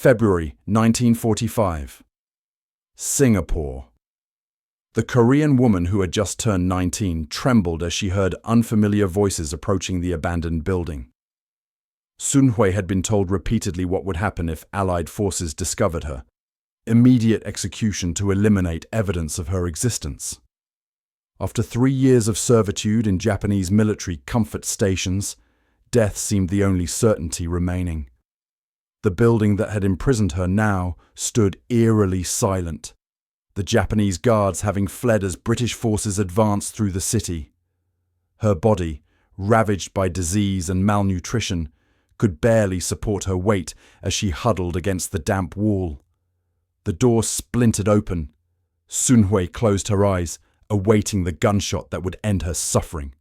February 1945. Singapore. The Korean woman who had just turned 19 trembled as she heard unfamiliar voices approaching the abandoned building. Sunhui had been told repeatedly what would happen if Allied forces discovered her: immediate execution to eliminate evidence of her existence. After 3 years of servitude in Japanese military comfort stations, death seemed the only certainty remaining. The building that had imprisoned her now stood eerily silent, the Japanese guards having fled as British forces advanced through the city. Her body, ravaged by disease and malnutrition, could barely support her weight as she huddled against the damp wall. The door splintered open. Sunhui closed her eyes, awaiting the gunshot that would end her suffering.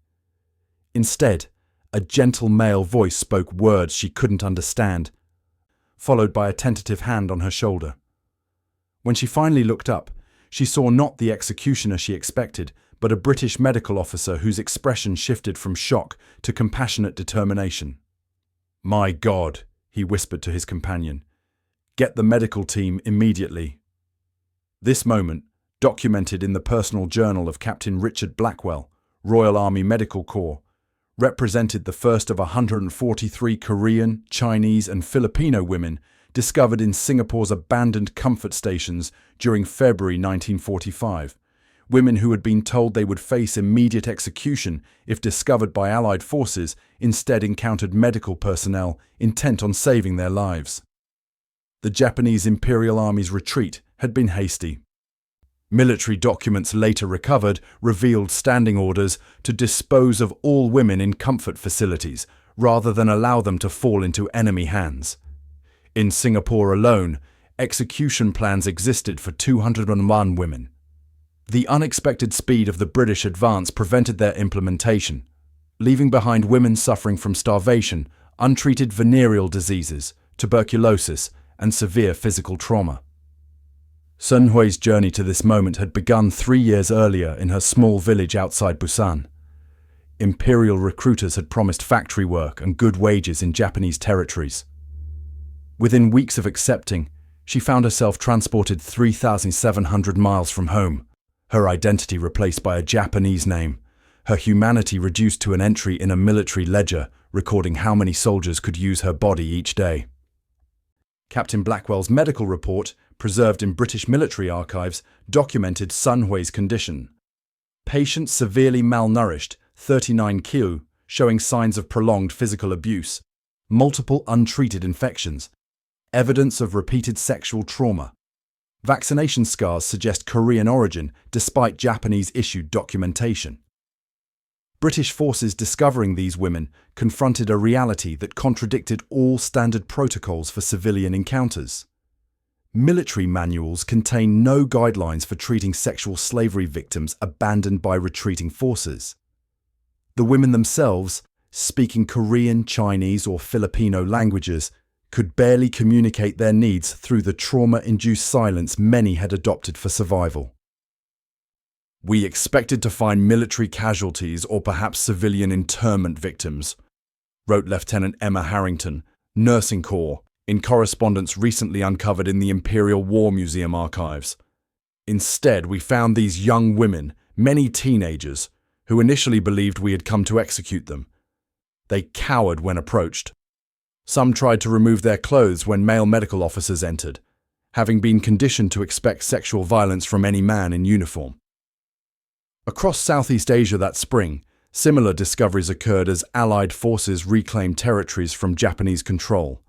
Instead, a gentle male voice spoke words she couldn't understand, followed by a tentative hand on her shoulder. When she finally looked up, she saw not the executioner she expected, but a British medical officer whose expression shifted from shock to compassionate determination. "My God," he whispered to his companion. "Get the medical team immediately." This moment, documented in the personal journal of Captain Richard Blackwell, Royal Army Medical Corps, represented the first of 143 Korean, Chinese and Filipino women discovered in Singapore's abandoned comfort stations during February 1945, women who had been told they would face immediate execution if discovered by Allied forces instead encountered medical personnel intent on saving their lives. The Japanese Imperial Army's retreat had been hasty. Military documents later recovered revealed standing orders to dispose of all women in comfort facilities rather than allow them to fall into enemy hands. In Singapore alone, execution plans existed for 201 women. The unexpected speed of the British advance prevented their implementation, leaving behind women suffering from starvation, untreated venereal diseases, tuberculosis, and severe physical trauma. Sunhui's journey to this moment had begun 3 years earlier in her small village outside Busan. Imperial recruiters had promised factory work and good wages in Japanese territories. Within weeks of accepting, she found herself transported 3,700 miles from home, her identity replaced by a Japanese name, her humanity reduced to an entry in a military ledger recording how many soldiers could use her body each day. Captain Blackwell's medical report, preserved in British military archives, documented Sunhui's condition. Patient severely malnourished, 39 kilo, showing signs of prolonged physical abuse, multiple untreated infections, evidence of repeated sexual trauma. Vaccination scars suggest Korean origin despite Japanese-issued documentation. British forces discovering these women confronted a reality that contradicted all standard protocols for civilian encounters. Military manuals contain no guidelines for treating sexual slavery victims abandoned by retreating forces. The women themselves, speaking Korean, Chinese, or Filipino languages, could barely communicate their needs through the trauma-induced silence many had adopted for survival. "We expected to find military casualties or perhaps civilian internment victims," wrote Lieutenant Emma Harrington, Nursing Corps, in correspondence recently uncovered in the Imperial War Museum archives. "Instead, we found these young women, many teenagers, who initially believed we had come to execute them. They cowered when approached. Some tried to remove their clothes when male medical officers entered, having been conditioned to expect sexual violence from any man in uniform." Across Southeast Asia that spring, similar discoveries occurred as Allied forces reclaimed territories from Japanese control.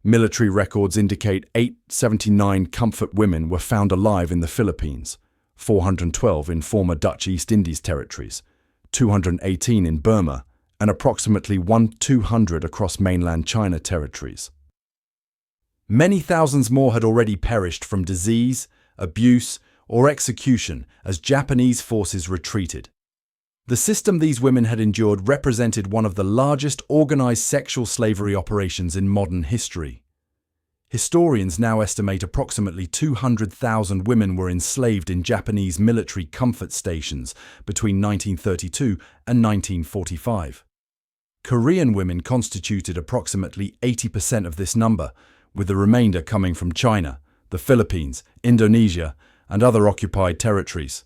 Military records indicate 879 comfort women were found alive in the Philippines, 412 in former Dutch East Indies territories, 218 in Burma, and approximately 1,200 across mainland China territories. Many thousands more had already perished from disease, abuse, or execution as Japanese forces retreated. The system these women had endured represented one of the largest organized sexual slavery operations in modern history. Historians now estimate approximately 200,000 women were enslaved in Japanese military comfort stations between 1932 and 1945. Korean women constituted approximately 80% of this number, with the remainder coming from China, the Philippines, Indonesia, and other occupied territories.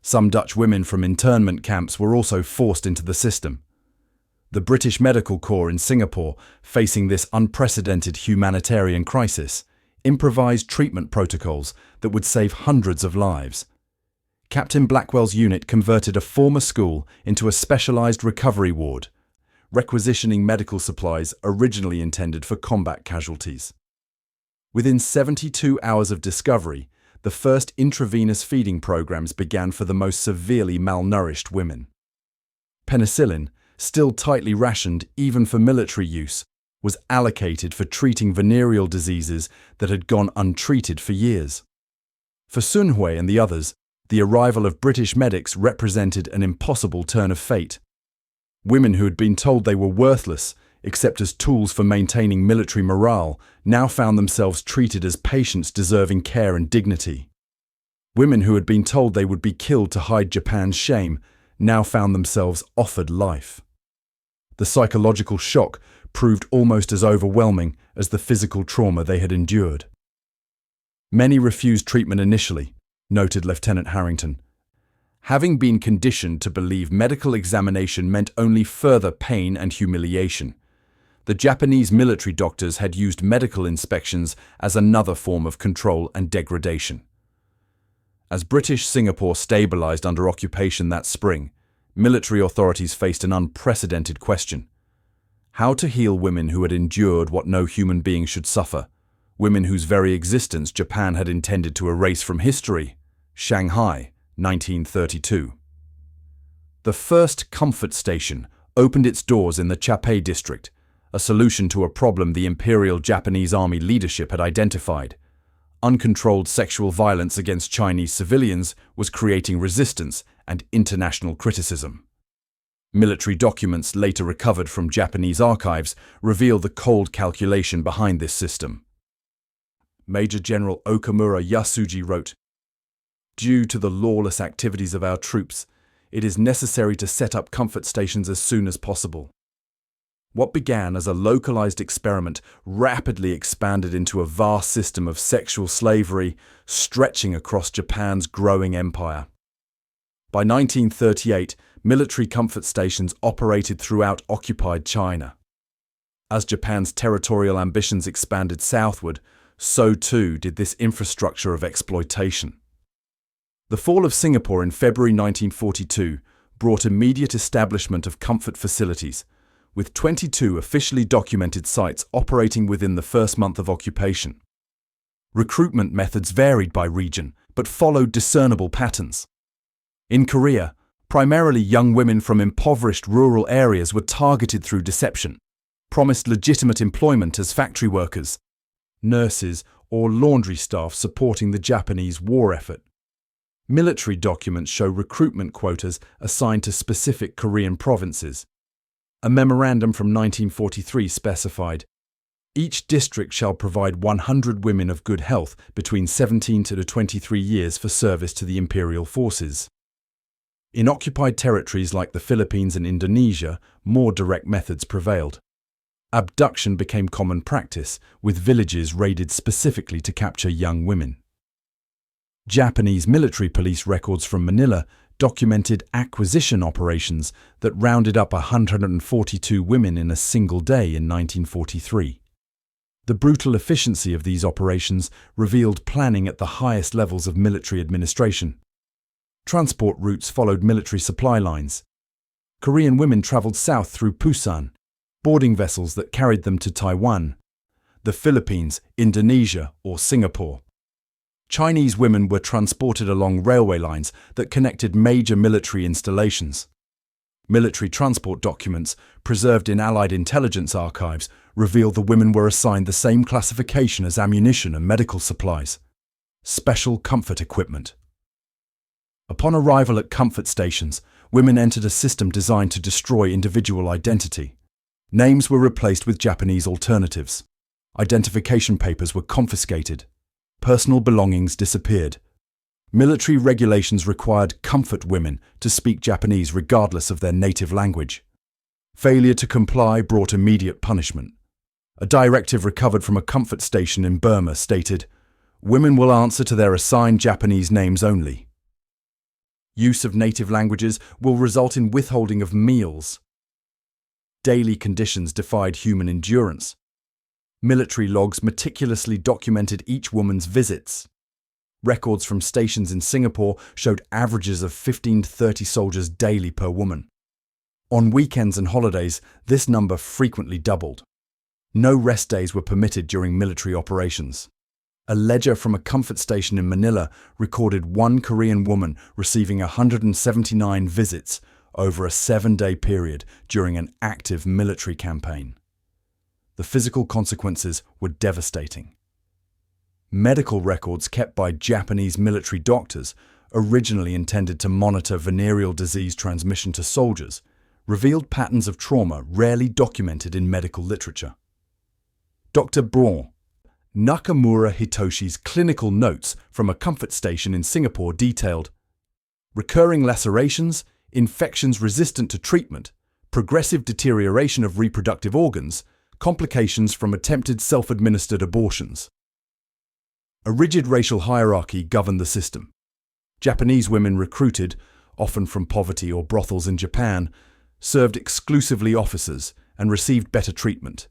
Some Dutch women from internment camps were also forced into the system. The British Medical Corps in Singapore, facing this unprecedented humanitarian crisis, improvised treatment protocols that would save hundreds of lives. Captain Blackwell's unit converted a former school into a specialized recovery ward, requisitioning medical supplies originally intended for combat casualties. Within 72 hours of discovery, the first intravenous feeding programs began for the most severely malnourished women. Penicillin, still tightly rationed even for military use, was allocated for treating venereal diseases that had gone untreated for years. For Sunhui and the others, the arrival of British medics represented an impossible turn of fate. Women who had been told they were worthless, except as tools for maintaining military morale, now found themselves treated as patients deserving care and dignity. Women who had been told they would be killed to hide Japan's shame now found themselves offered life. The psychological shock proved almost as overwhelming as the physical trauma they had endured. Many refused treatment initially, noted Lieutenant Harrington, having been conditioned to believe medical examination meant only further pain and humiliation. The Japanese military doctors had used medical inspections as another form of control and degradation. As British Singapore stabilized under occupation that spring, military authorities faced an unprecedented question: how to heal women who had endured what no human being should suffer, women whose very existence Japan had intended to erase from history. Shanghai, 1932. The first comfort station opened its doors in the Chapei district, a solution to a problem the Imperial Japanese Army leadership had identified. Uncontrolled sexual violence against Chinese civilians was creating resistance and international criticism. Military documents later recovered from Japanese archives reveal the cold calculation behind this system. Major General Okamura Yasuji wrote, "Due to the lawless activities of our troops, it is necessary to set up comfort stations as soon as possible." What began as a localized experiment rapidly expanded into a vast system of sexual slavery, stretching across Japan's growing empire. By 1938, military comfort stations operated throughout occupied China. As Japan's territorial ambitions expanded southward, so too did this infrastructure of exploitation. The fall of Singapore in February 1942 brought immediate establishment of comfort facilities, with 22 officially documented sites operating within the first month of occupation. Recruitment methods varied by region, but followed discernible patterns. In Korea, primarily young women from impoverished rural areas were targeted through deception, promised legitimate employment as factory workers, nurses, or laundry staff supporting the Japanese war effort. Military documents show recruitment quotas assigned to specific Korean provinces. A memorandum from 1943 specified, "Each district shall provide 100 women of good health between 17 to 23 years for service to the imperial forces." In occupied territories like the Philippines and Indonesia, more direct methods prevailed. Abduction became common practice, with villages raided specifically to capture young women. Japanese military police records from Manila documented acquisition operations that rounded up 142 women in a single day in 1943. The brutal efficiency of these operations revealed planning at the highest levels of military administration. Transport routes followed military supply lines. Korean women traveled south through Busan, boarding vessels that carried them to Taiwan, the Philippines, Indonesia, or Singapore. Chinese women were transported along railway lines that connected major military installations. Military transport documents, preserved in Allied intelligence archives, reveal the women were assigned the same classification as ammunition and medical supplies: special comfort equipment. Upon arrival at comfort stations, women entered a system designed to destroy individual identity. Names were replaced with Japanese alternatives. Identification papers were confiscated. Personal belongings disappeared. Military regulations required comfort women to speak Japanese regardless of their native language. Failure to comply brought immediate punishment. A directive recovered from a comfort station in Burma stated, "Women will answer to their assigned Japanese names only." Use of native languages will result in withholding of meals. Daily conditions defied human endurance. Military logs meticulously documented each woman's visits. Records from stations in Singapore showed averages of 15 to 30 soldiers daily per woman. On weekends and holidays, this number frequently doubled. No rest days were permitted during military operations. A ledger from a comfort station in Manila recorded one Korean woman receiving 179 visits over a 7-day period during an active military campaign. The physical consequences were devastating. Medical records kept by Japanese military doctors, originally intended to monitor venereal disease transmission to soldiers, revealed patterns of trauma rarely documented in medical literature. Dr. Braun, Nakamura Hitoshi's clinical notes from a comfort station in Singapore detailed recurring lacerations, infections resistant to treatment, progressive deterioration of reproductive organs, complications from attempted self-administered abortions. A rigid racial hierarchy governed the system. Japanese women recruited, often from poverty or brothels in Japan, served exclusively officers and received better treatment.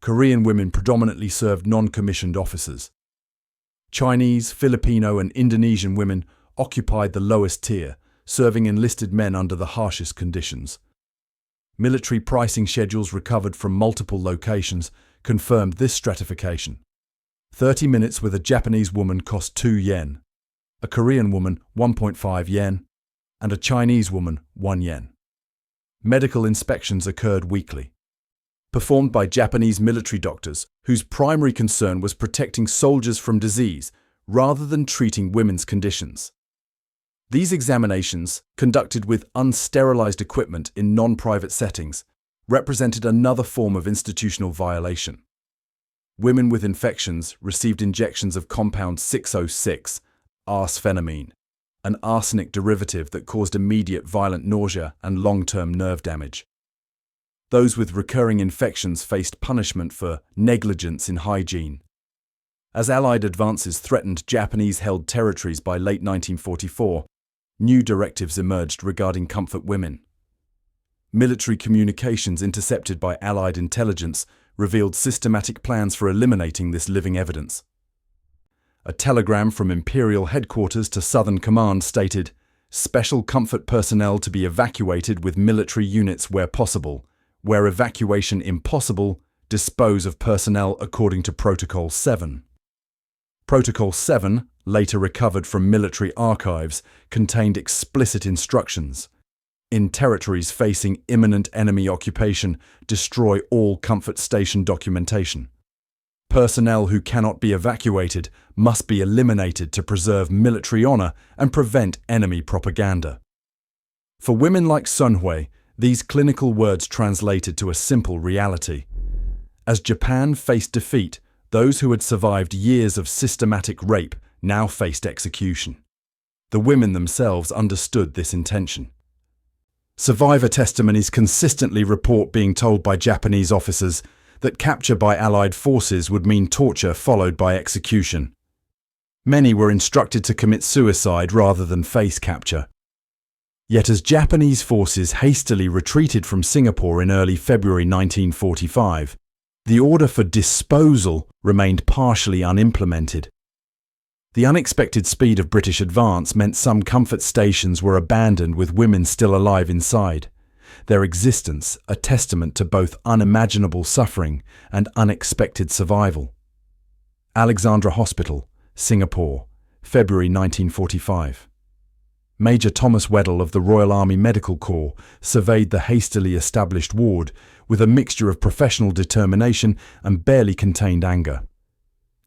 Korean women predominantly served non-commissioned officers. Chinese, Filipino, and Indonesian women occupied the lowest tier, serving enlisted men under the harshest conditions. Military pricing schedules recovered from multiple locations confirmed this stratification. 30 minutes with a Japanese woman cost 2 yen, a Korean woman 1.5 yen, and a Chinese woman 1 yen. Medical inspections occurred weekly, performed by Japanese military doctors whose primary concern was protecting soldiers from disease rather than treating women's conditions. These examinations, conducted with unsterilized equipment in non-private settings, represented another form of institutional violation. Women with infections received injections of compound 606, arsphenamine, an arsenic derivative that caused immediate violent nausea and long-term nerve damage. Those with recurring infections faced punishment for negligence in hygiene. As Allied advances threatened Japanese-held territories by late 1944, new directives emerged regarding comfort women. Military communications intercepted by Allied intelligence revealed systematic plans for eliminating this living evidence. A telegram from Imperial Headquarters to Southern Command stated, "Special comfort personnel to be evacuated with military units where possible. Where evacuation impossible, dispose of personnel according to Protocol 7. Protocol 7, later recovered from military archives, contained explicit instructions. In territories facing imminent enemy occupation, destroy all comfort station documentation. Personnel who cannot be evacuated must be eliminated to preserve military honor and prevent enemy propaganda." For women like Sunhui, these clinical words translated to a simple reality. As Japan faced defeat, those who had survived years of systematic rape now faced execution. The women themselves understood this intention. Survivor testimonies consistently report being told by Japanese officers that capture by Allied forces would mean torture followed by execution. Many were instructed to commit suicide rather than face capture. Yet as Japanese forces hastily retreated from Singapore in early February 1945, the order for disposal remained partially unimplemented. The unexpected speed of British advance meant some comfort stations were abandoned with women still alive inside, their existence a testament to both unimaginable suffering and unexpected survival. Alexandra Hospital, Singapore, February 1945. Major Thomas Weddell of the Royal Army Medical Corps surveyed the hastily established ward with a mixture of professional determination and barely contained anger.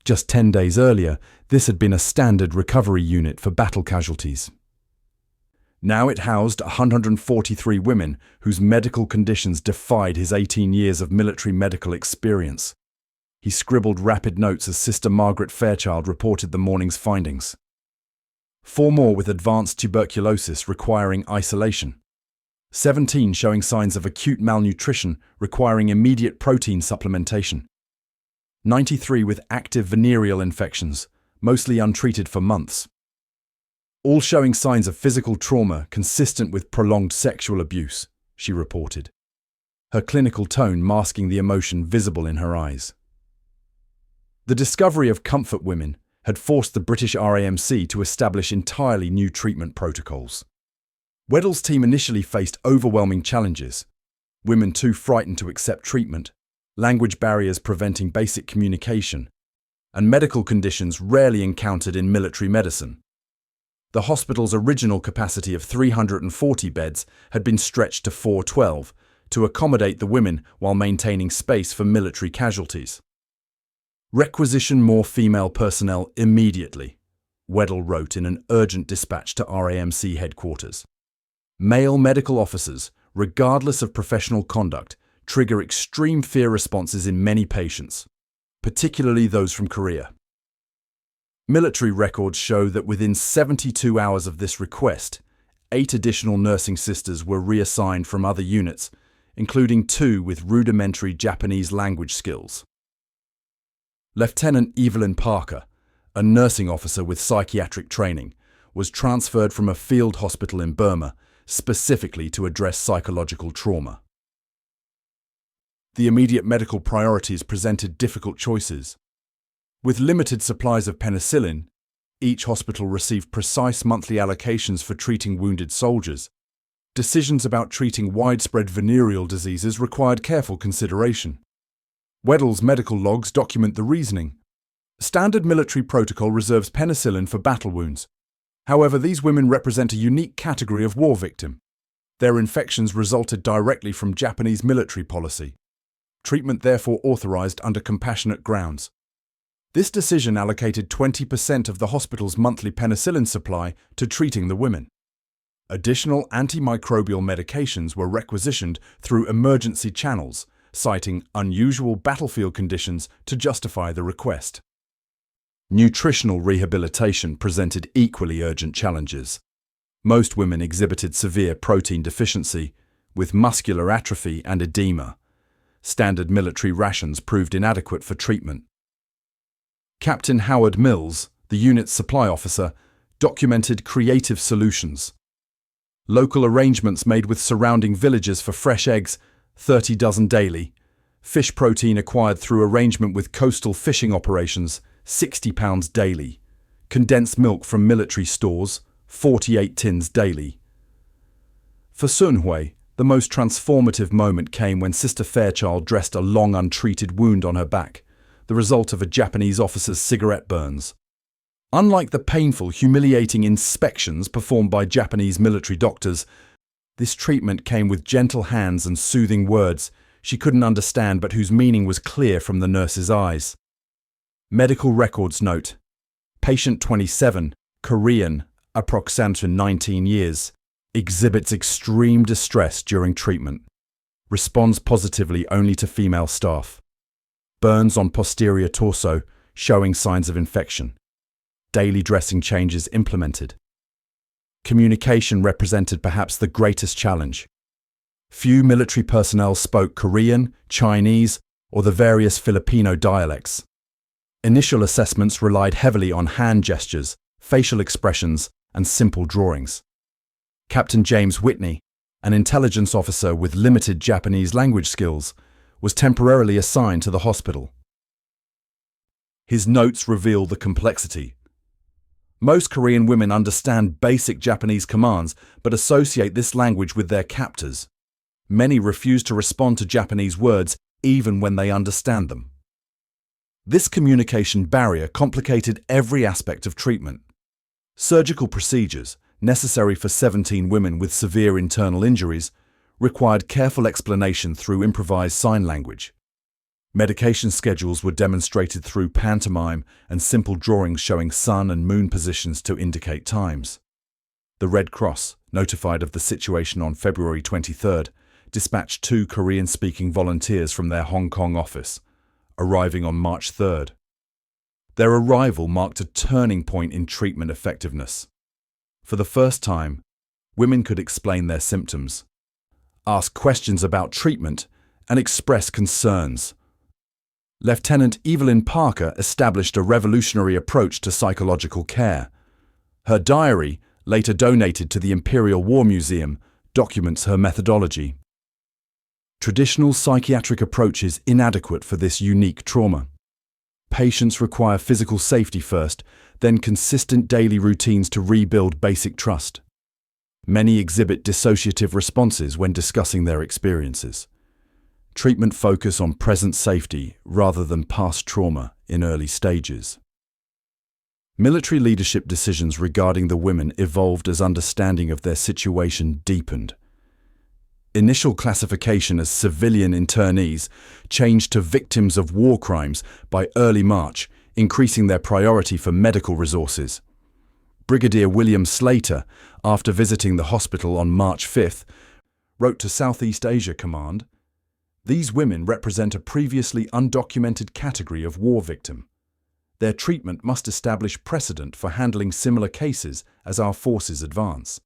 Just 10 days earlier, this had been a standard recovery unit for battle casualties. Now it housed 143 women whose medical conditions defied his 18 years of military medical experience. He scribbled rapid notes as Sister Margaret Fairchild reported the morning's findings. 4 more with advanced tuberculosis requiring isolation. 17 showing signs of acute malnutrition requiring immediate protein supplementation. 93 with active venereal infections, mostly untreated for months. All showing signs of physical trauma consistent with prolonged sexual abuse, she reported, her clinical tone masking the emotion visible in her eyes. The discovery of comfort women had forced the British RAMC to establish entirely new treatment protocols. Weddell's team initially faced overwhelming challenges: women too frightened to accept treatment, language barriers preventing basic communication, and medical conditions rarely encountered in military medicine. The hospital's original capacity of 340 beds had been stretched to 412 to accommodate the women while maintaining space for military casualties. "Requisition more female personnel immediately," Weddell wrote in an urgent dispatch to RAMC headquarters. "Male medical officers, regardless of professional conduct, trigger extreme fear responses in many patients, particularly those from Korea." Military records show that within 72 hours of this request, 8 additional nursing sisters were reassigned from other units, including 2 with rudimentary Japanese language skills. Lieutenant Evelyn Parker, a nursing officer with psychiatric training, was transferred from a field hospital in Burma specifically to address psychological trauma. The immediate medical priorities presented difficult choices. With limited supplies of penicillin, each hospital received precise monthly allocations for treating wounded soldiers. Decisions about treating widespread venereal diseases required careful consideration. Weddell's medical logs document the reasoning. Standard military protocol reserves penicillin for battle wounds. However, these women represent a unique category of war victim. Their infections resulted directly from Japanese military policy. Treatment therefore authorized under compassionate grounds. This decision allocated 20% of the hospital's monthly penicillin supply to treating the women. Additional antimicrobial medications were requisitioned through emergency channels, citing unusual battlefield conditions to justify the request. Nutritional rehabilitation presented equally urgent challenges. Most women exhibited severe protein deficiency, with muscular atrophy and edema. Standard military rations proved inadequate for treatment. Captain Howard Mills, the unit's supply officer, documented creative solutions. Local arrangements made with surrounding villages for fresh eggs, 30 dozen daily, fish protein acquired through arrangement with coastal fishing operations, 60 pounds daily, condensed milk from military stores, 48 tins daily. For Sunhui, the most transformative moment came when Sister Fairchild dressed a long untreated wound on her back, the result of a Japanese officer's cigarette burns. Unlike the painful, humiliating inspections performed by Japanese military doctors, this treatment came with gentle hands and soothing words she couldn't understand but whose meaning was clear from the nurse's eyes. Medical records note: patient 27, Korean, approximately 19 years, exhibits extreme distress during treatment. Responds positively only to female staff. Burns on posterior torso, showing signs of infection. Daily dressing changes implemented. Communication represented perhaps the greatest challenge. Few military personnel spoke Korean, Chinese, or the various Filipino dialects. Initial assessments relied heavily on hand gestures, facial expressions, and simple drawings. Captain James Whitney, an intelligence officer with limited Japanese language skills, was temporarily assigned to the hospital. His notes reveal the complexity. Most Korean women understand basic Japanese commands but associate this language with their captors. Many refuse to respond to Japanese words even when they understand them. This communication barrier complicated every aspect of treatment. Surgical procedures, necessary for 17 women with severe internal injuries, required careful explanation through improvised sign language. Medication schedules were demonstrated through pantomime and simple drawings showing sun and moon positions to indicate times. The Red Cross, notified of the situation on February 23rd, dispatched 2 Korean-speaking volunteers from their Hong Kong office, arriving on March 3rd. Their arrival marked a turning point in treatment effectiveness. For the first time, women could explain their symptoms, ask questions about treatment, and express concerns. Lieutenant Evelyn Parker established a revolutionary approach to psychological care. Her diary, later donated to the Imperial War Museum, documents her methodology. Traditional psychiatric approach is inadequate for this unique trauma. Patients require physical safety first, then consistent daily routines to rebuild basic trust. Many exhibit dissociative responses when discussing their experiences. Treatment focus on present safety rather than past trauma in early stages. Military leadership decisions regarding the women evolved as understanding of their situation deepened. Initial classification as civilian internees changed to victims of war crimes by early March, increasing their priority for medical resources. Brigadier William Slater, after visiting the hospital on March 5th, wrote to Southeast Asia Command, "These women represent a previously undocumented category of war victim. Their treatment must establish precedent for handling similar cases as our forces advance."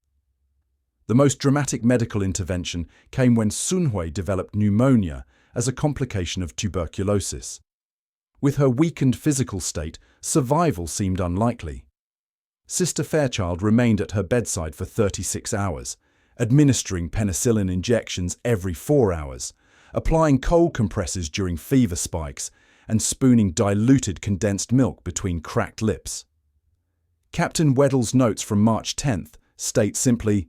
The most dramatic medical intervention came when Sunhui developed pneumonia as a complication of tuberculosis. With her weakened physical state, survival seemed unlikely. Sister Fairchild remained at her bedside for 36 hours, administering penicillin injections every 4 hours, applying cold compresses during fever spikes, and spooning diluted condensed milk between cracked lips. Captain Weddell's notes from March 10th state simply,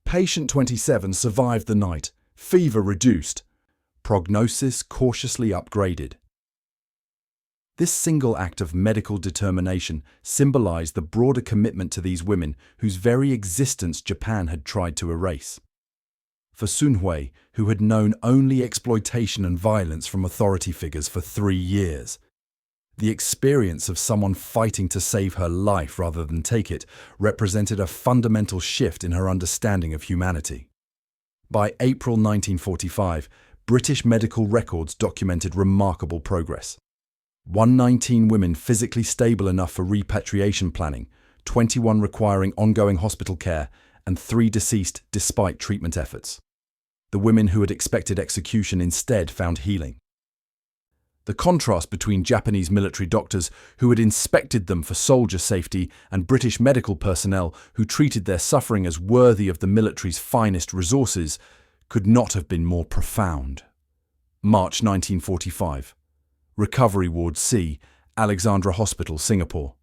"Patient 27 survived the night, fever reduced, prognosis cautiously upgraded." This single act of medical determination symbolized the broader commitment to these women whose very existence Japan had tried to erase. For Sunhui, who had known only exploitation and violence from authority figures for 3 years, the experience of someone fighting to save her life rather than take it represented a fundamental shift in her understanding of humanity. By April 1945, British medical records documented remarkable progress. 119 women physically stable enough for repatriation planning, 21 requiring ongoing hospital care, and 3 deceased despite treatment efforts. The women who had expected execution instead found healing. The contrast between Japanese military doctors who had inspected them for soldier safety and British medical personnel who treated their suffering as worthy of the military's finest resources could not have been more profound. March 1945. Recovery Ward C, Alexandra Hospital, Singapore.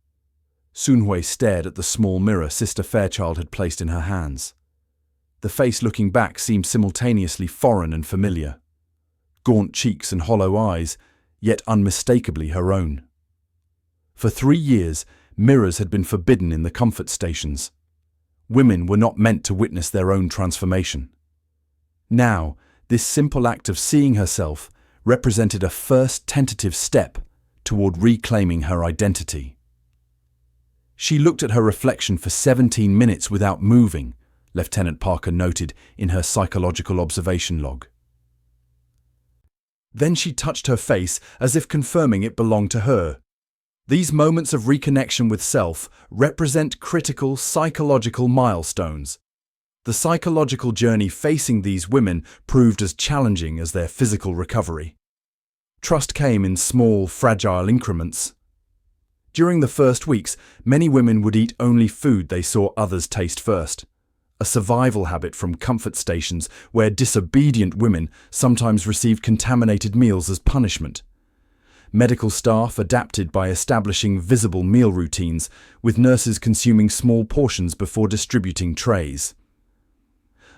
Sunhui stared at the small mirror Sister Fairchild had placed in her hands. The face looking back seemed simultaneously foreign and familiar. Gaunt cheeks and hollow eyes, yet unmistakably her own. For 3 years, mirrors had been forbidden in the comfort stations. Women were not meant to witness their own transformation. Now, this simple act of seeing herself represented a first tentative step toward reclaiming her identity. She looked at her reflection for 17 minutes without moving, Lieutenant Parker noted in her psychological observation log. Then she touched her face as if confirming it belonged to her. These moments of reconnection with self represent critical psychological milestones. The psychological journey facing these women proved as challenging as their physical recovery. Trust came in small, fragile increments. During the first weeks, many women would eat only food they saw others taste first, a survival habit from comfort stations where disobedient women sometimes received contaminated meals as punishment. Medical staff adapted by establishing visible meal routines, with nurses consuming small portions before distributing trays.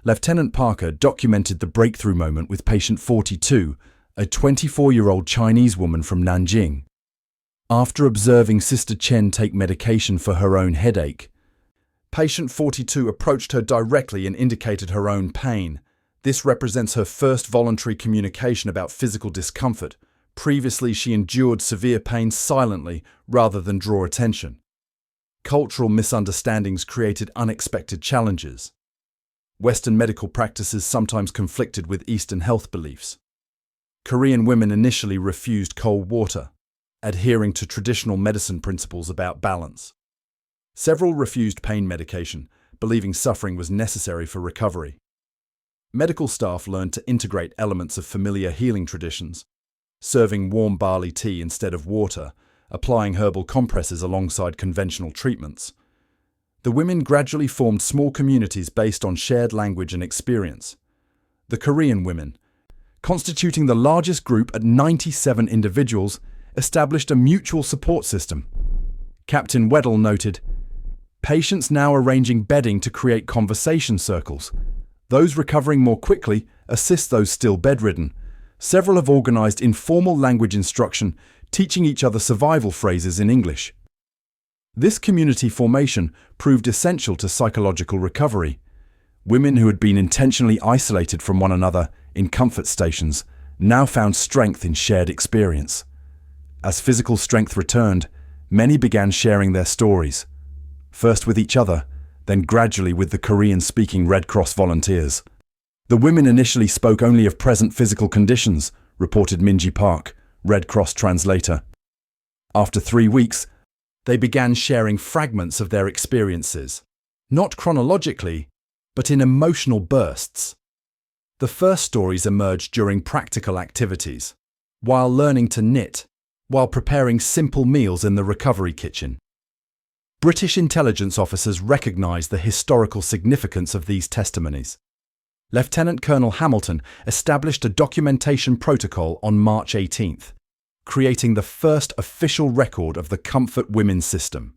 Lieutenant Parker documented the breakthrough moment with patient 42, a 24-year-old Chinese woman from Nanjing. After observing Sister Chen take medication for her own headache, patient 42 approached her directly and indicated her own pain. This represents her first voluntary communication about physical discomfort. Previously, she endured severe pain silently rather than draw attention. Cultural misunderstandings created unexpected challenges. Western medical practices sometimes conflicted with Eastern health beliefs. Korean women initially refused cold water, adhering to traditional medicine principles about balance. Several refused pain medication, believing suffering was necessary for recovery. Medical staff learned to integrate elements of familiar healing traditions, serving warm barley tea instead of water, applying herbal compresses alongside conventional treatments. The women gradually formed small communities based on shared language and experience. The Korean women, constituting the largest group at 97 individuals, established a mutual support system. Captain Weddell noted, "Patients now arranging bedding to create conversation circles. Those recovering more quickly assist those still bedridden. Several have organized informal language instruction, teaching each other survival phrases in English." This community formation proved essential to psychological recovery. Women who had been intentionally isolated from one another in comfort stations now found strength in shared experience. As physical strength returned, many began sharing their stories, first with each other, then gradually with the Korean-speaking Red Cross volunteers. The women initially spoke only of present physical conditions, reported Minji Park, Red Cross translator. After 3 weeks, they began sharing fragments of their experiences, not chronologically, but in emotional bursts. The first stories emerged during practical activities, while learning to knit, while preparing simple meals in the recovery kitchen. British intelligence officers recognised the historical significance of these testimonies. Lieutenant Colonel Hamilton established a documentation protocol on March 18th, creating the first official record of the Comfort Women's System.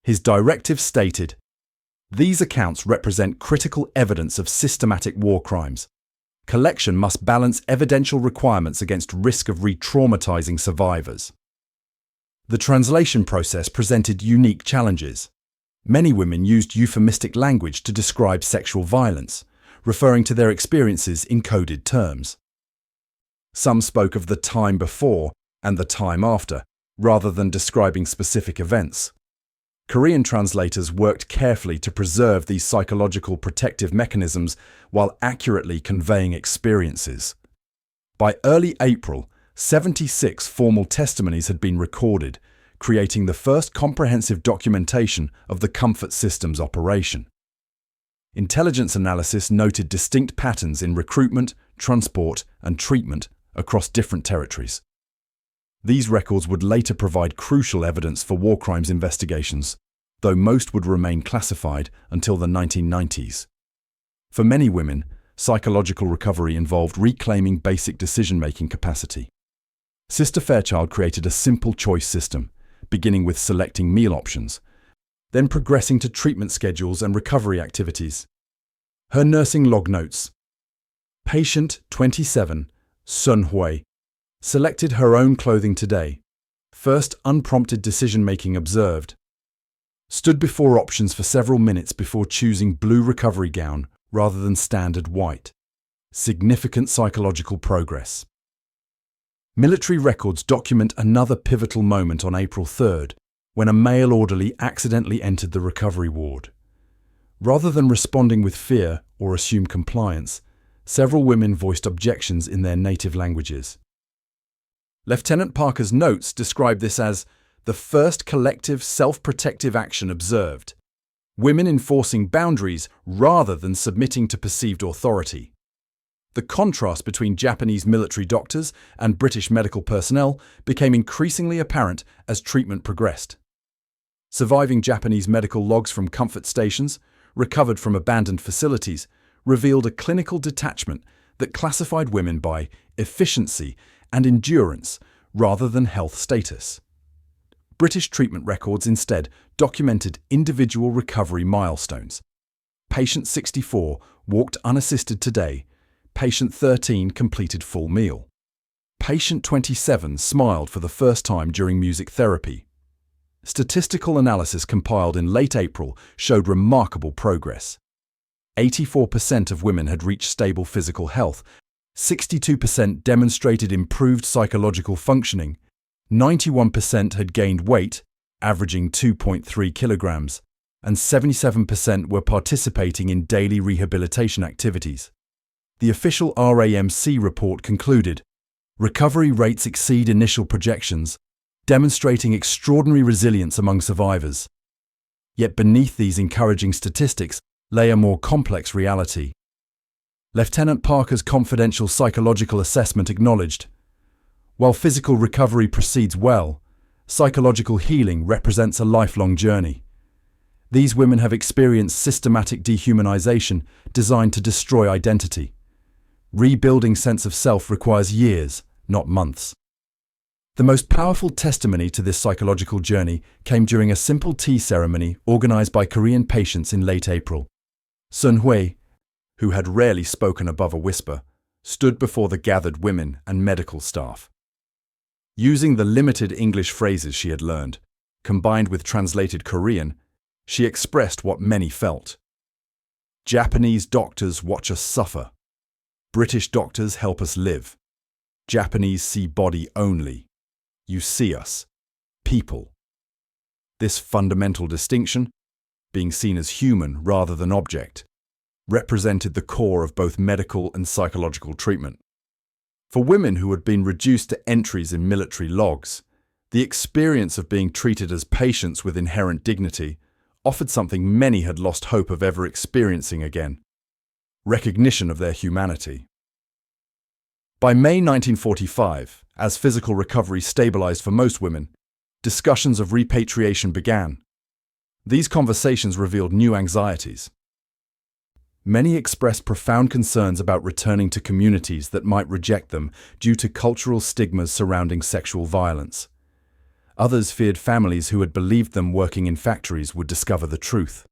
His directive stated, "These accounts represent critical evidence of systematic war crimes. Collection must balance evidential requirements against risk of re-traumatizing survivors." The translation process presented unique challenges. Many women used euphemistic language to describe sexual violence, referring to their experiences in coded terms. Some spoke of the time before and the time after, rather than describing specific events. Korean translators worked carefully to preserve these psychological protective mechanisms while accurately conveying experiences. By early April, 76 formal testimonies had been recorded, creating the first comprehensive documentation of the Comfort System's operation. Intelligence analysis noted distinct patterns in recruitment, transport, and treatment across different territories. These records would later provide crucial evidence for war crimes investigations, though most would remain classified until the 1990s. For many women, psychological recovery involved reclaiming basic decision-making capacity. Sister Fairchild created a simple choice system, beginning with selecting meal options, then progressing to treatment schedules and recovery activities. Her nursing log notes. Patient 27, Sunhui, selected her own clothing today. First unprompted decision-making observed. Stood before options for several minutes before choosing blue recovery gown rather than standard white. Significant psychological progress. Military records document another pivotal moment on April 3rd, when a male orderly accidentally entered the recovery ward. Rather than responding with fear or assume compliance, several women voiced objections in their native languages. Lieutenant Parker's notes describe this as the first collective self-protective action observed, women enforcing boundaries rather than submitting to perceived authority. The contrast between Japanese military doctors and British medical personnel became increasingly apparent as treatment progressed. Surviving Japanese medical logs from comfort stations, recovered from abandoned facilities, revealed a clinical detachment that classified women by efficiency and endurance rather than health status. British treatment records instead documented individual recovery milestones. Patient 64 walked unassisted today. Patient 13 completed full meal. Patient 27 smiled for the first time during music therapy. Statistical analysis compiled in late April showed remarkable progress. 84% of women had reached stable physical health, 62% demonstrated improved psychological functioning, 91% had gained weight, averaging 2.3 kilograms, and 77% were participating in daily rehabilitation activities. The official RAMC report concluded, recovery rates exceed initial projections, demonstrating extraordinary resilience among survivors. Yet beneath these encouraging statistics lay a more complex reality. Lieutenant Parker's confidential psychological assessment acknowledged, while physical recovery proceeds well, psychological healing represents a lifelong journey. These women have experienced systematic dehumanization designed to destroy identity. Rebuilding sense of self requires years, not months. The most powerful testimony to this psychological journey came during a simple tea ceremony organized by Korean patients in late April. Sunhui, who had rarely spoken above a whisper, stood before the gathered women and medical staff. Using the limited English phrases she had learned, combined with translated Korean, she expressed what many felt. Japanese doctors watch us suffer. British doctors help us live. Japanese see body only. You see us. People. This fundamental distinction, being seen as human rather than object, represented the core of both medical and psychological treatment. For women who had been reduced to entries in military logs, the experience of being treated as patients with inherent dignity offered something many had lost hope of ever experiencing again: recognition of their humanity. By May 1945, as physical recovery stabilized for most women, discussions of repatriation began. These conversations revealed new anxieties. Many expressed profound concerns about returning to communities that might reject them due to cultural stigmas surrounding sexual violence. Others feared families who had believed them working in factories would discover the truth.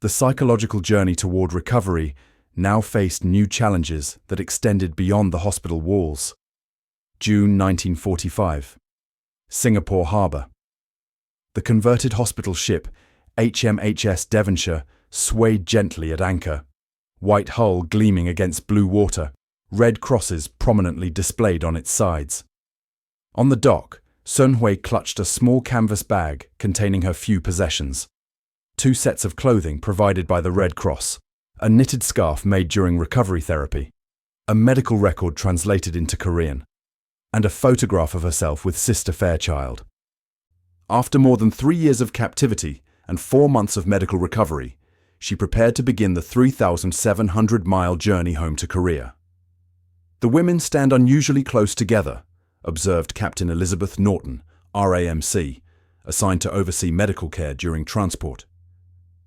The psychological journey toward recovery now faced new challenges that extended beyond the hospital walls. June 1945. Singapore Harbour. The converted hospital ship, HMHS Devonshire, swayed gently at anchor, white hull gleaming against blue water, red crosses prominently displayed on its sides. On the dock, Sunhui clutched a small canvas bag containing her few possessions: 2 sets of clothing provided by the Red Cross, a knitted scarf made during recovery therapy, a medical record translated into Korean, and a photograph of herself with Sister Fairchild. After more than 3 years of captivity and 4 months of medical recovery, she prepared to begin the 3,700-mile journey home to Korea. The women stand unusually close together, observed Captain Elizabeth Norton, RAMC, assigned to oversee medical care during transport.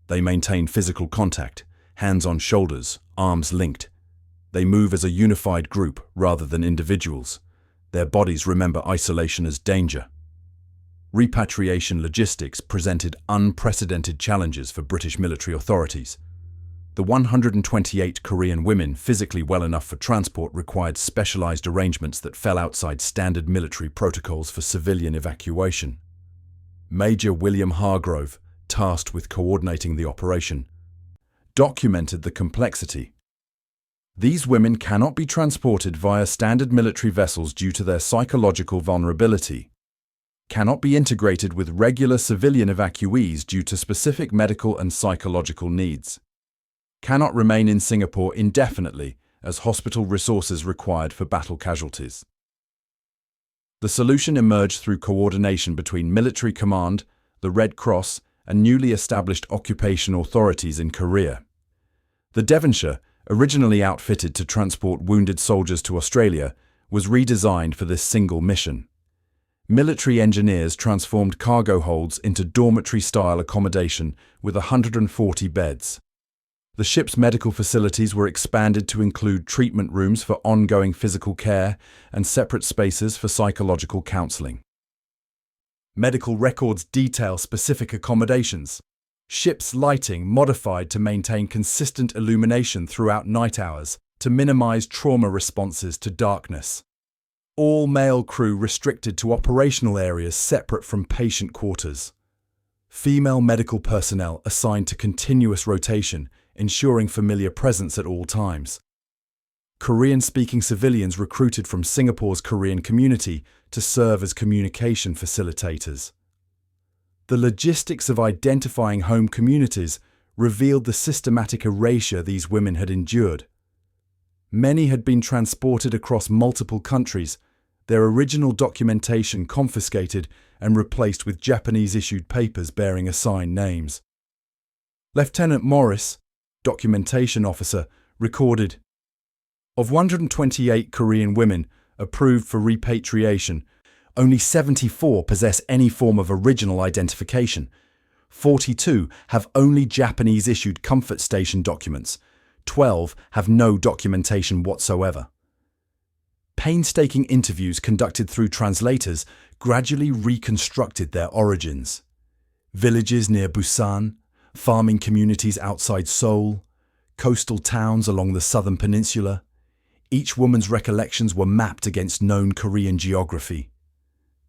They maintain physical contact, hands on shoulders, arms linked. They move as a unified group rather than individuals. Their bodies remember isolation as danger. Repatriation logistics presented unprecedented challenges for British military authorities. The 128 Korean women physically well enough for transport required specialized arrangements that fell outside standard military protocols for civilian evacuation. Major William Hargrove, tasked with coordinating the operation, documented the complexity. These women cannot be transported via standard military vessels due to their psychological vulnerability, cannot be integrated with regular civilian evacuees due to specific medical and psychological needs, cannot remain in Singapore indefinitely as hospital resources required for battle casualties. The solution emerged through coordination between military command, the Red Cross, and newly established occupation authorities in Korea. The Devonshire, originally outfitted to transport wounded soldiers to Australia, was redesigned for this single mission. Military engineers transformed cargo holds into dormitory-style accommodation with 140 beds. The ship's medical facilities were expanded to include treatment rooms for ongoing physical care and separate spaces for psychological counseling. Medical records detail specific accommodations. Ship's lighting modified to maintain consistent illumination throughout night hours to minimize trauma responses to darkness. All male crew restricted to operational areas separate from patient quarters. Female medical personnel assigned to continuous rotation, ensuring familiar presence at all times. Korean-speaking civilians recruited from Singapore's Korean community to serve as communication facilitators. The logistics of identifying home communities revealed the systematic erasure these women had endured. Many had been transported across multiple countries, their original documentation confiscated and replaced with Japanese-issued papers bearing assigned names. Lieutenant Morris, documentation officer, recorded. Of 128 Korean women approved for repatriation, only 74 possess any form of original identification. 42 have only Japanese-issued comfort station documents. 12 have no documentation whatsoever. Painstaking interviews conducted through translators gradually reconstructed their origins. Villages near Busan, farming communities outside Seoul, coastal towns along the southern peninsula. Each woman's recollections were mapped against known Korean geography.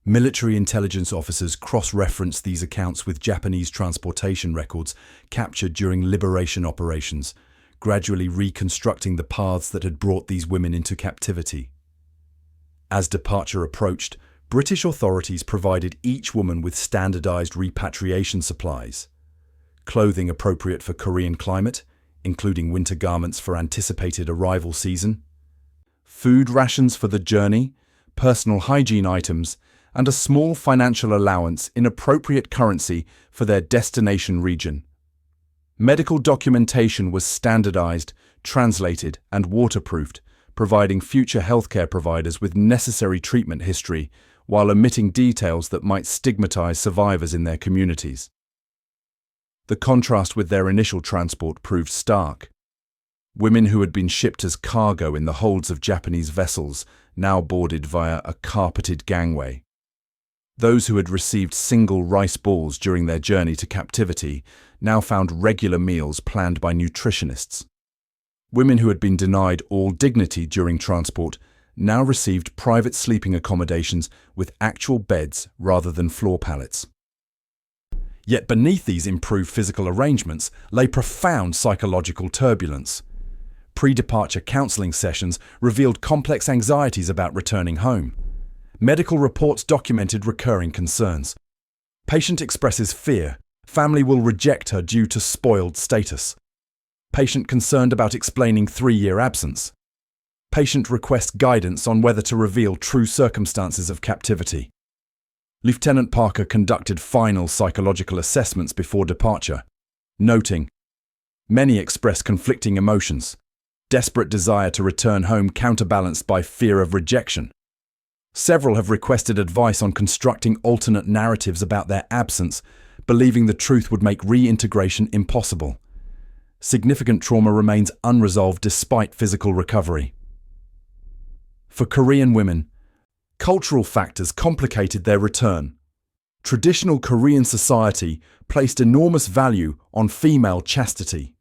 Military intelligence officers cross-referenced these accounts with Japanese transportation records captured during liberation operations, gradually reconstructing the paths that had brought these women into captivity. As departure approached, British authorities provided each woman with standardized repatriation supplies. Clothing appropriate for Korean climate, including winter garments for anticipated arrival season. Food rations for the journey, personal hygiene items, and a small financial allowance in appropriate currency for their destination region. Medical documentation was standardized, translated, and waterproofed, providing future healthcare providers with necessary treatment history while omitting details that might stigmatize survivors in their communities. The contrast with their initial transport proved stark. Women who had been shipped as cargo in the holds of Japanese vessels now boarded via a carpeted gangway. Those who had received single rice balls during their journey to captivity now found regular meals planned by nutritionists. Women who had been denied all dignity during transport now received private sleeping accommodations with actual beds rather than floor pallets. Yet beneath these improved physical arrangements lay profound psychological turbulence. Pre-departure counseling sessions revealed complex anxieties about returning home. Medical reports documented recurring concerns. Patient expresses fear. Family will reject her due to spoiled status. Patient concerned about explaining 3-year absence. Patient requests guidance on whether to reveal true circumstances of captivity. Lieutenant Parker conducted final psychological assessments before departure, noting, many express conflicting emotions, desperate desire to return home counterbalanced by fear of rejection. Several have requested advice on constructing alternate narratives about their absence, believing the truth would make reintegration impossible. Significant trauma remains unresolved despite physical recovery. For Korean women, cultural factors complicated their return. Traditional Korean society placed enormous value on female chastity.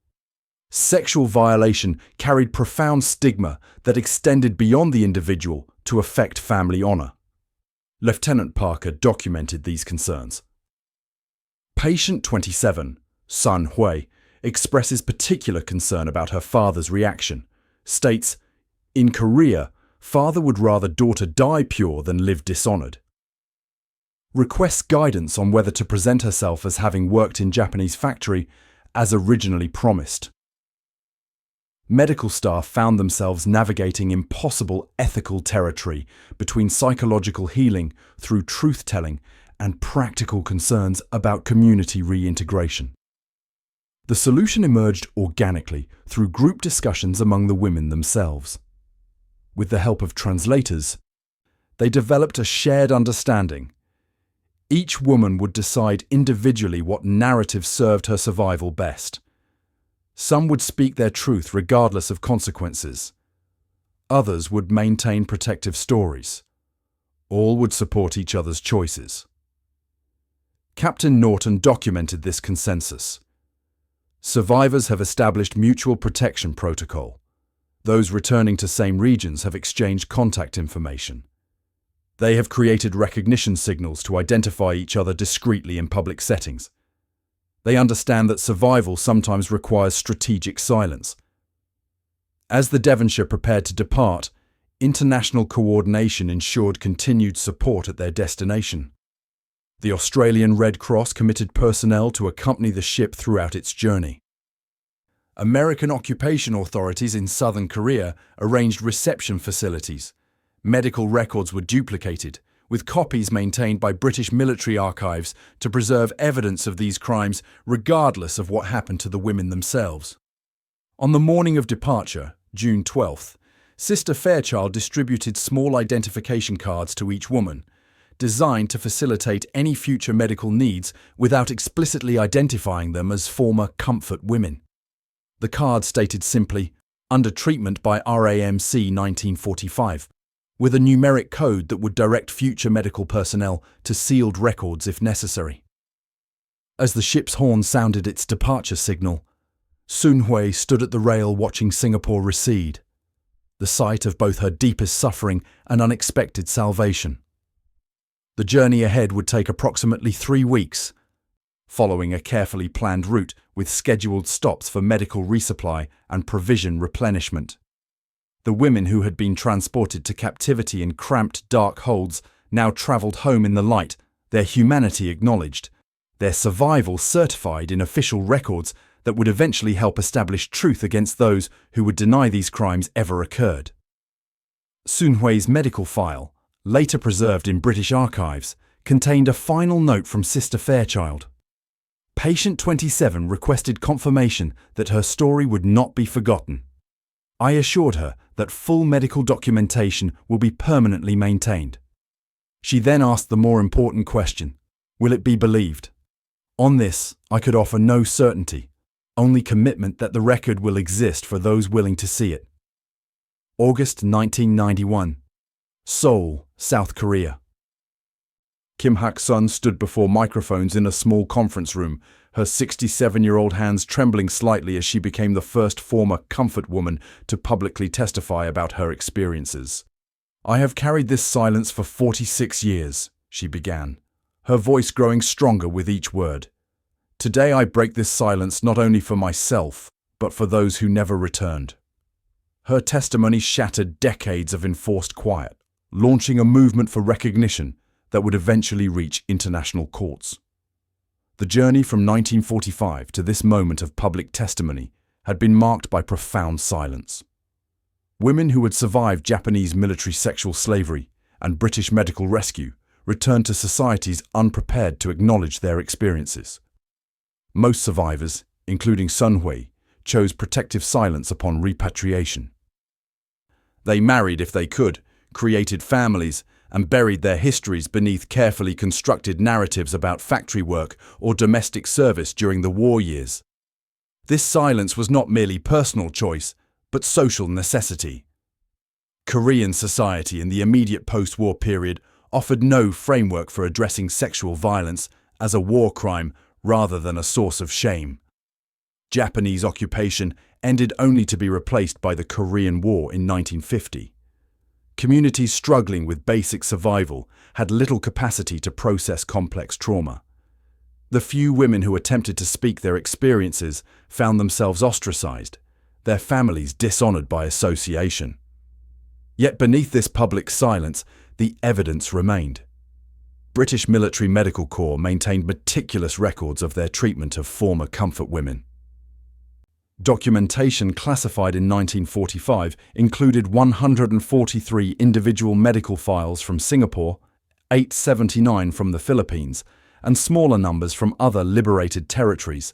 Sexual violation carried profound stigma that extended beyond the individual to affect family honor. Lieutenant Parker documented these concerns. Patient 27, Sunhui, expresses particular concern about her father's reaction, states, "In Korea, father would rather daughter die pure than live dishonored." Requests guidance on whether to present herself as having worked in Japanese factory as originally promised. Medical staff found themselves navigating impossible ethical territory between psychological healing through truth-telling and practical concerns about community reintegration. The solution emerged organically through group discussions among the women themselves. With the help of translators, they developed a shared understanding. Each woman would decide individually what narrative served her survival best. Some would speak their truth regardless of consequences. Others would maintain protective stories. All would support each other's choices. Captain Norton documented this consensus. Survivors have established mutual protection protocol. Those returning to same regions have exchanged contact information. They have created recognition signals to identify each other discreetly in public settings. They understand that survival sometimes requires strategic silence. As the Devonshire prepared to depart, international coordination ensured continued support at their destination. The Australian Red Cross committed personnel to accompany the ship throughout its journey. American occupation authorities in southern Korea arranged reception facilities. Medical records were duplicated, with copies maintained by British military archives to preserve evidence of these crimes regardless of what happened to the women themselves. On the morning of departure, June 12th, Sister Fairchild distributed small identification cards to each woman, designed to facilitate any future medical needs without explicitly identifying them as former comfort women. The card stated simply, "Under treatment by RAMC 1945, with a numeric code that would direct future medical personnel to sealed records if necessary." As the ship's horn sounded its departure signal, Sunhui stood at the rail watching Singapore recede, the site of both her deepest suffering and unexpected salvation. The journey ahead would take approximately 3 weeks, following a carefully planned route with scheduled stops for medical resupply and provision replenishment. The women who had been transported to captivity in cramped, dark holds now travelled home in the light, their humanity acknowledged, their survival certified in official records that would eventually help establish truth against those who would deny these crimes ever occurred. Sunhui's medical file, later preserved in British archives, contained a final note from Sister Fairchild. Patient 27 requested confirmation that her story would not be forgotten. I assured her that full medical documentation will be permanently maintained. She then asked the more important question, will it be believed? On this, I could offer no certainty, only commitment that the record will exist for those willing to see it. August 1991. Seoul, South Korea. Kim Hak-sun stood before microphones in a small conference room, her 67-year-old hands trembling slightly as she became the first former comfort woman to publicly testify about her experiences. "I have carried this silence for 46 years, she began, her voice growing stronger with each word. Today I break this silence not only for myself, but for those who never returned." Her testimony shattered decades of enforced quiet, launching a movement for recognition that would eventually reach international courts. The journey from 1945 to this moment of public testimony had been marked by profound silence. Women who had survived Japanese military sexual slavery and British medical rescue returned to societies unprepared to acknowledge their experiences. Most survivors, including Sunhui, chose protective silence upon repatriation. They married if they could, created families, and buried their histories beneath carefully constructed narratives about factory work or domestic service during the war years. This silence was not merely personal choice, but social necessity. Korean society in the immediate post-war period offered no framework for addressing sexual violence as a war crime rather than a source of shame. Japanese occupation ended only to be replaced by the Korean War in 1950. Communities struggling with basic survival had little capacity to process complex trauma. The few women who attempted to speak their experiences found themselves ostracized, their families dishonored by association. Yet beneath this public silence, the evidence remained. British Military Medical Corps maintained meticulous records of their treatment of former comfort women. Documentation classified in 1945 included 143 individual medical files from Singapore, 879 from the Philippines, and smaller numbers from other liberated territories.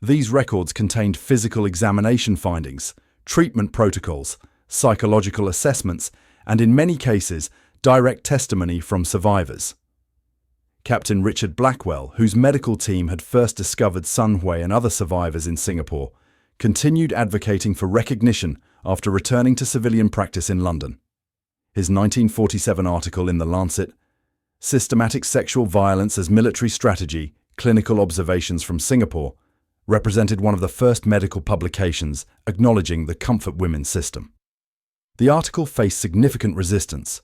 These records contained physical examination findings, treatment protocols, psychological assessments, and in many cases, direct testimony from survivors. Captain Richard Blackwell, whose medical team had first discovered Sunhui and other survivors in Singapore, continued advocating for recognition after returning to civilian practice in London. His 1947 article in The Lancet, Systematic Sexual Violence as Military Strategy, Clinical Observations from Singapore, represented one of the first medical publications acknowledging the comfort women system. The article faced significant resistance,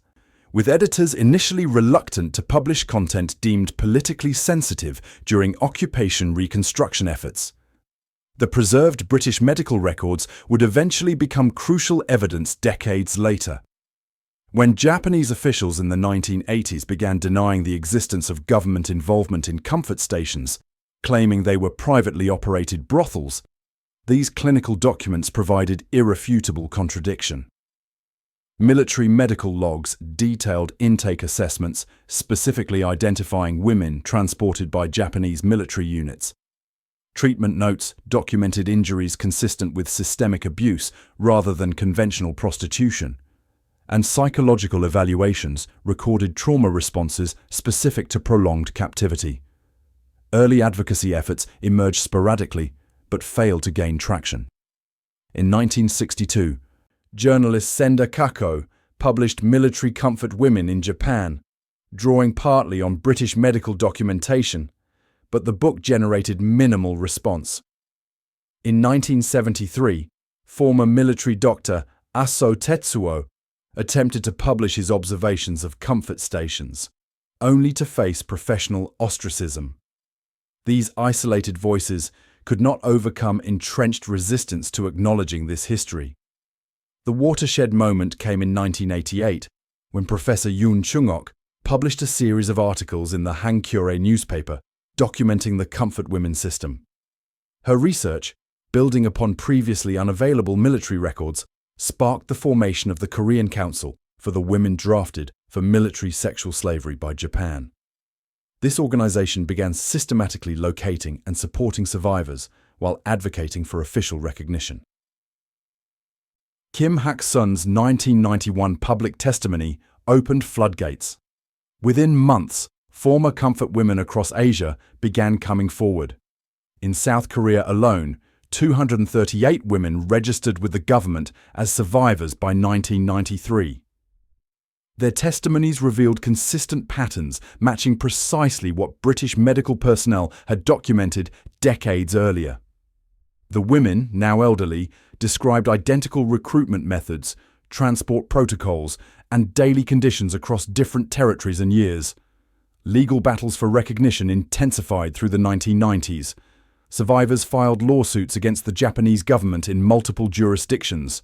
with editors initially reluctant to publish content deemed politically sensitive during occupation reconstruction efforts. The preserved British medical records would eventually become crucial evidence decades later. When Japanese officials in the 1980s began denying the existence of government involvement in comfort stations, claiming they were privately operated brothels, these clinical documents provided irrefutable contradiction. Military medical logs detailed intake assessments, specifically identifying women transported by Japanese military units. Treatment notes documented injuries consistent with systemic abuse rather than conventional prostitution, and psychological evaluations recorded trauma responses specific to prolonged captivity. Early advocacy efforts emerged sporadically but failed to gain traction. In 1962, journalist Senda Kako published Military Comfort Women in Japan, drawing partly on British medical documentation, but the book generated minimal response. In 1973, former military doctor Aso Tetsuo attempted to publish his observations of comfort stations, only to face professional ostracism. These isolated voices could not overcome entrenched resistance to acknowledging this history. The watershed moment came in 1988, when Professor Yoon Chung-ok published a series of articles in the Hankyoreh newspaper documenting the comfort women system. Her research, building upon previously unavailable military records, sparked the formation of the Korean Council for the Women Drafted for Military Sexual Slavery by Japan. This organization began systematically locating and supporting survivors while advocating for official recognition. Kim Hak-sun's 1991 public testimony opened floodgates. Within months, former comfort women across Asia began coming forward. In South Korea alone, 238 women registered with the government as survivors by 1993. Their testimonies revealed consistent patterns matching precisely what British medical personnel had documented decades earlier. The women, now elderly, described identical recruitment methods, transport protocols, and daily conditions across different territories and years. Legal battles for recognition intensified through the 1990s. Survivors filed lawsuits against the Japanese government in multiple jurisdictions.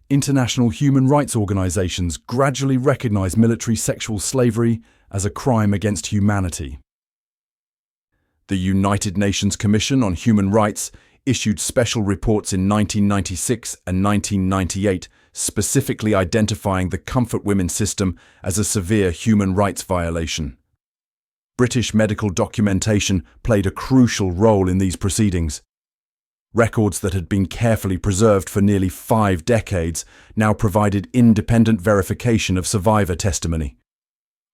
International human rights organizations gradually recognized military sexual slavery as a crime against humanity. The United Nations Commission on Human Rights issued special reports in 1996 and 1998 specifically identifying the comfort women system as a severe human rights violation. British medical documentation played a crucial role in these proceedings. Records that had been carefully preserved for nearly 5 decades now provided independent verification of survivor testimony.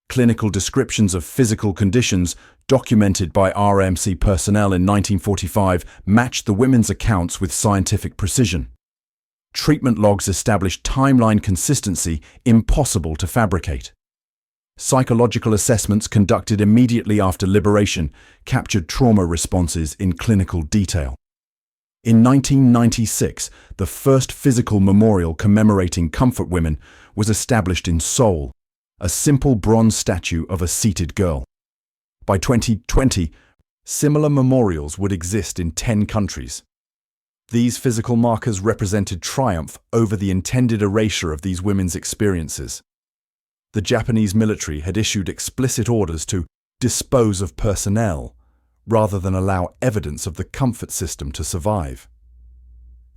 Clinical descriptions of physical conditions documented by RMC personnel in 1945 matched the women's accounts with scientific precision. Treatment logs established timeline consistency impossible to fabricate. Psychological assessments conducted immediately after liberation captured trauma responses in clinical detail. In 1996, the first physical memorial commemorating comfort women was established in Seoul, a simple bronze statue of a seated girl. By 2020, similar memorials would exist in 10 countries. These physical markers represented triumph over the intended erasure of these women's experiences. The Japanese military had issued explicit orders to dispose of personnel rather than allow evidence of the comfort system to survive.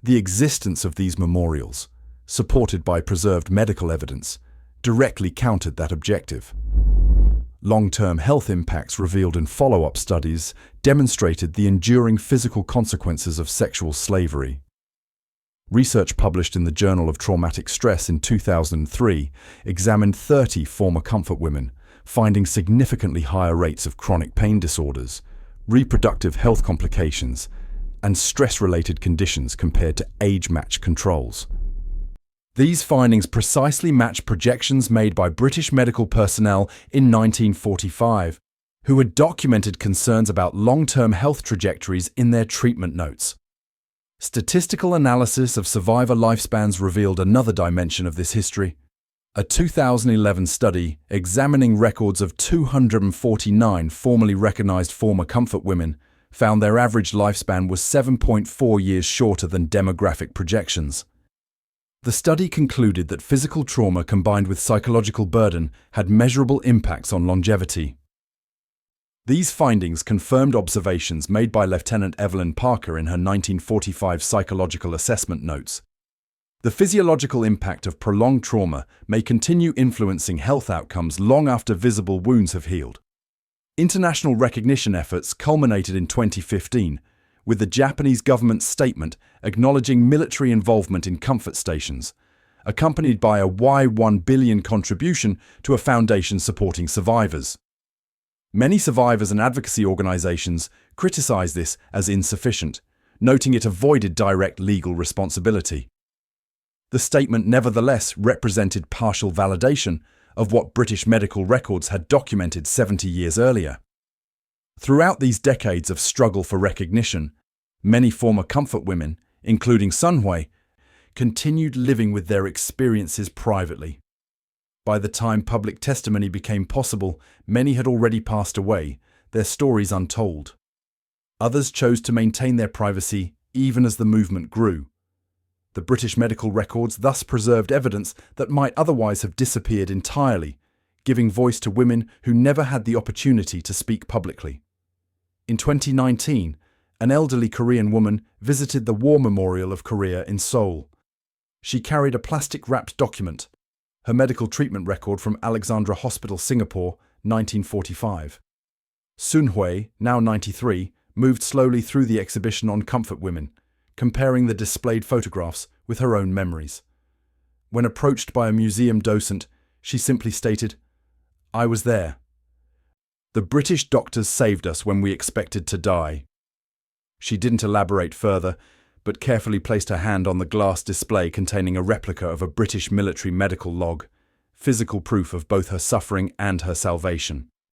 The existence of these memorials, supported by preserved medical evidence, directly countered that objective. Long-term health impacts revealed in follow-up studies demonstrated the enduring physical consequences of sexual slavery. Research published in the Journal of Traumatic Stress in 2003 examined 30 former comfort women, finding significantly higher rates of chronic pain disorders, reproductive health complications, and stress-related conditions compared to age-matched controls. These findings precisely match projections made by British medical personnel in 1945, who had documented concerns about long-term health trajectories in their treatment notes. Statistical analysis of survivor lifespans revealed another dimension of this history. A 2011 study examining records of 249 formally recognized former comfort women found their average lifespan was 7.4 years shorter than demographic projections. The study concluded that physical trauma combined with psychological burden had measurable impacts on longevity. These findings confirmed observations made by Lieutenant Evelyn Parker in her 1945 psychological assessment notes. The physiological impact of prolonged trauma may continue influencing health outcomes long after visible wounds have healed. International recognition efforts culminated in 2015, with the Japanese government's statement acknowledging military involvement in comfort stations, accompanied by a $1 billion contribution to a foundation supporting survivors. Many survivors and advocacy organizations criticize this as insufficient, noting it avoided direct legal responsibility. The statement nevertheless represented partial validation of what British medical records had documented 70 years earlier. Throughout these decades of struggle for recognition, many former comfort women, including Sunhui, continued living with their experiences privately. By the time public testimony became possible, many had already passed away, their stories untold. Others chose to maintain their privacy even as the movement grew. The British medical records thus preserved evidence that might otherwise have disappeared entirely, giving voice to women who never had the opportunity to speak publicly. In 2019, an elderly Korean woman visited the War Memorial of Korea in Seoul. She carried a plastic-wrapped document, her medical treatment record from Alexandra Hospital, Singapore, 1945. Sunhui, now 93, moved slowly through the exhibition on comfort women, comparing the displayed photographs with her own memories. When approached by a museum docent, she simply stated, "I was there. The British doctors saved us when we expected to die." She didn't elaborate further, but carefully placed her hand on the glass display containing a replica of a British military medical log, physical proof of both her suffering and her salvation.